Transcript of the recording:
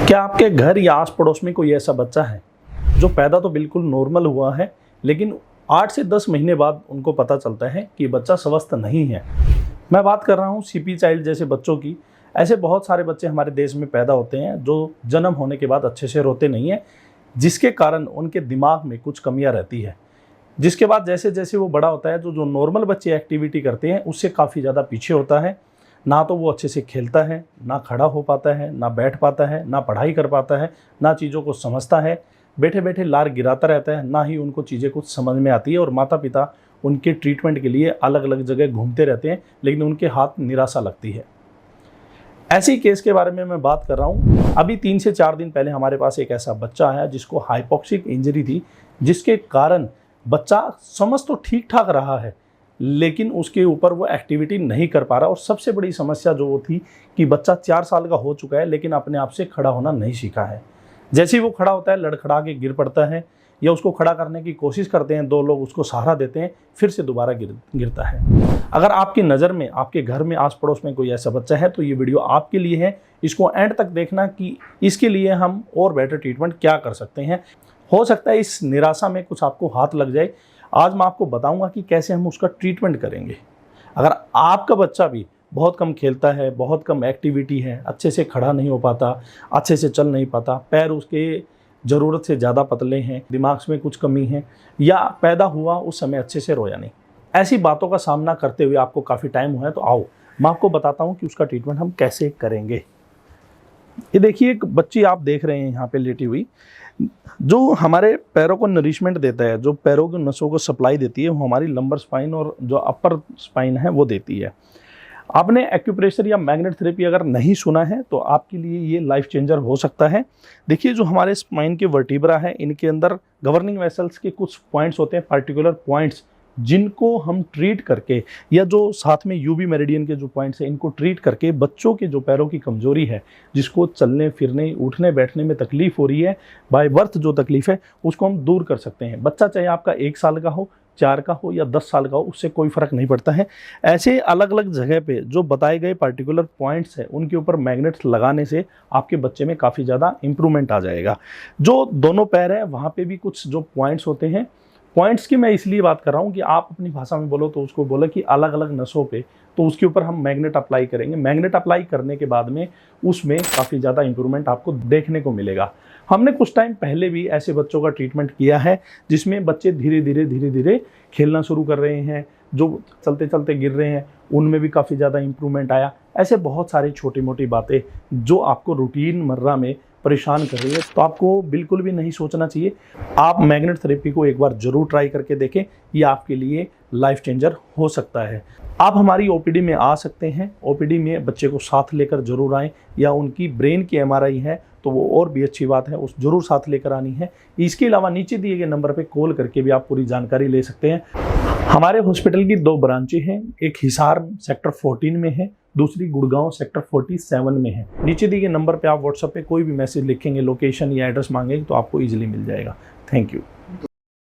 क्या आपके घर या आस पड़ोस में कोई ऐसा बच्चा है जो पैदा तो बिल्कुल नॉर्मल हुआ है, लेकिन 8 से 10 महीने बाद उनको पता चलता है कि बच्चा स्वस्थ नहीं है? मैं बात कर रहा हूँ सीपी चाइल्ड जैसे बच्चों की। ऐसे बहुत सारे बच्चे हमारे देश में पैदा होते हैं जो जन्म होने के बाद अच्छे से रोते नहीं हैं, जिसके कारण उनके दिमाग में कुछ कमियां रहती है। जिसके बाद जैसे जैसे वो बड़ा होता है तो जो नॉर्मल बच्चे एक्टिविटी करते हैं उससे काफ़ी ज़्यादा पीछे होता है। ना तो वो अच्छे से खेलता है, ना खड़ा हो पाता है, ना बैठ पाता है, ना पढ़ाई कर पाता है, ना चीज़ों को समझता है, बैठे बैठे लार गिराता रहता है, ना ही उनको चीज़ें कुछ समझ में आती है। और माता पिता उनके ट्रीटमेंट के लिए अलग अलग जगह घूमते रहते हैं, लेकिन उनके हाथ निराशा लगती है। ऐसे ही केस के बारे में मैं बात कर रहा हूँ। अभी 3 से 4 दिन पहले हमारे पास एक ऐसा बच्चा आया जिसको हाइपोक्सिक इंजरी थी, जिसके कारण बच्चा समझ तो ठीक ठाक रहा है, लेकिन उसके ऊपर वो एक्टिविटी नहीं कर पा रहा। और सबसे बड़ी समस्या जो वो थी कि बच्चा 4 साल का हो चुका है, लेकिन अपने आप से खड़ा होना नहीं सीखा है। जैसे ही वो खड़ा होता है लड़खड़ा के गिर पड़ता है, या उसको खड़ा करने की कोशिश करते हैं, 2 लोग उसको सहारा देते हैं, फिर से दोबारा गिरता है। अगर आपकी नज़र में, आपके घर में, आस पड़ोस में कोई ऐसा बच्चा है तो ये वीडियो आपके लिए है। इसको एंड तक देखना कि इसके लिए हम और बेटर ट्रीटमेंट क्या कर सकते हैं। हो सकता है इस निराशा में कुछ आपको हाथ लग जाए। आज मैं आपको बताऊंगा कि कैसे हम उसका ट्रीटमेंट करेंगे। अगर आपका बच्चा भी बहुत कम खेलता है, बहुत कम एक्टिविटी है, अच्छे से खड़ा नहीं हो पाता, अच्छे से चल नहीं पाता, पैर उसके ज़रूरत से ज़्यादा पतले हैं, दिमाग में कुछ कमी है, या पैदा हुआ उस समय अच्छे से रोया नहीं, ऐसी बातों का सामना करते हुए आपको काफ़ी टाइम हुआ है, तो आओ मैं आपको बताता हूँ कि उसका ट्रीटमेंट हम कैसे करेंगे। ये देखिए, एक बच्ची आप देख रहे हैं यहाँ पे लेटी हुई, जो हमारे पैरों को नरिशमेंट देता है, जो पैरों की नसों को सप्लाई देती है, वो हमारी लंबर स्पाइन और जो अपर स्पाइन है वो देती है। आपने एक्यूप्रेशर या मैग्नेट थेरेपी अगर नहीं सुना है तो आपके लिए ये लाइफ चेंजर हो सकता है। देखिए, जो हमारे स्पाइन के वर्टिब्रा है, इनके अंदर गवर्निंग वेसल्स के कुछ पॉइंट्स होते हैं, पार्टिकुलर पॉइंट्स, जिनको हम ट्रीट करके, या जो साथ में यूबी मेरिडियन के जो पॉइंट्स हैं, इनको ट्रीट करके बच्चों के जो पैरों की कमजोरी है, जिसको चलने फिरने, उठने बैठने में तकलीफ हो रही है, बाय बर्थ जो तकलीफ है, उसको हम दूर कर सकते हैं। बच्चा चाहे आपका 1 साल का हो, 4 का हो या 10 साल का हो, उससे कोई फर्क नहीं पड़ता है। ऐसे अलग अलग जगह पे जो बताए गए पार्टिकुलर पॉइंट्स हैं, उनके ऊपर मैग्नेट्स लगाने से आपके बच्चे में काफ़ी ज़्यादा इंप्रूवमेंट आ जाएगा। जो दोनों पैर है वहाँ पे भी कुछ जो पॉइंट्स होते हैं, पॉइंट्स की मैं इसलिए बात कर रहा हूँ कि आप अपनी भाषा में बोलो तो उसको बोलो कि अलग अलग नसों पे, तो उसके ऊपर हम मैग्नेट अप्लाई करेंगे। मैग्नेट अप्लाई करने के बाद में उसमें काफ़ी ज़्यादा इंप्रूवमेंट आपको देखने को मिलेगा। हमने कुछ टाइम पहले भी ऐसे बच्चों का ट्रीटमेंट किया है, जिसमें बच्चे धीरे धीरे खेलना शुरू कर रहे हैं, जो चलते चलते गिर रहे हैं, उनमें भी काफ़ी ज़्यादा इंप्रूवमेंट आया। ऐसे बहुत सारी छोटी मोटी बातें जो आपको रूटीन मर्रा में परेशान कर रही है, तो आपको बिल्कुल भी नहीं सोचना चाहिए। आप मैग्नेट थेरेपी को एक बार जरूर ट्राई करके देखें, ये आपके लिए लाइफ चेंजर हो सकता है। आप हमारी ओपीडी में आ सकते हैं। ओपीडी में बच्चे को साथ लेकर जरूर आएँ, या उनकी ब्रेन की एमआरआई है तो वो और भी अच्छी बात है, उस जरूर साथ लेकर आनी है। इसके अलावा नीचे दिए गए नंबर पर कॉल करके भी आप पूरी जानकारी ले सकते हैं। हमारे हॉस्पिटल की 2 ब्रांचें हैं, एक हिसार सेक्टर 14 में है, दूसरी गुड़गांव सेक्टर 47 में है। नीचे दिए गए नंबर पे आप व्हाट्सएप पे कोई भी मैसेज लिखेंगे, लोकेशन या एड्रेस मांगेंगे, तो आपको इजीली मिल जाएगा। Thank you.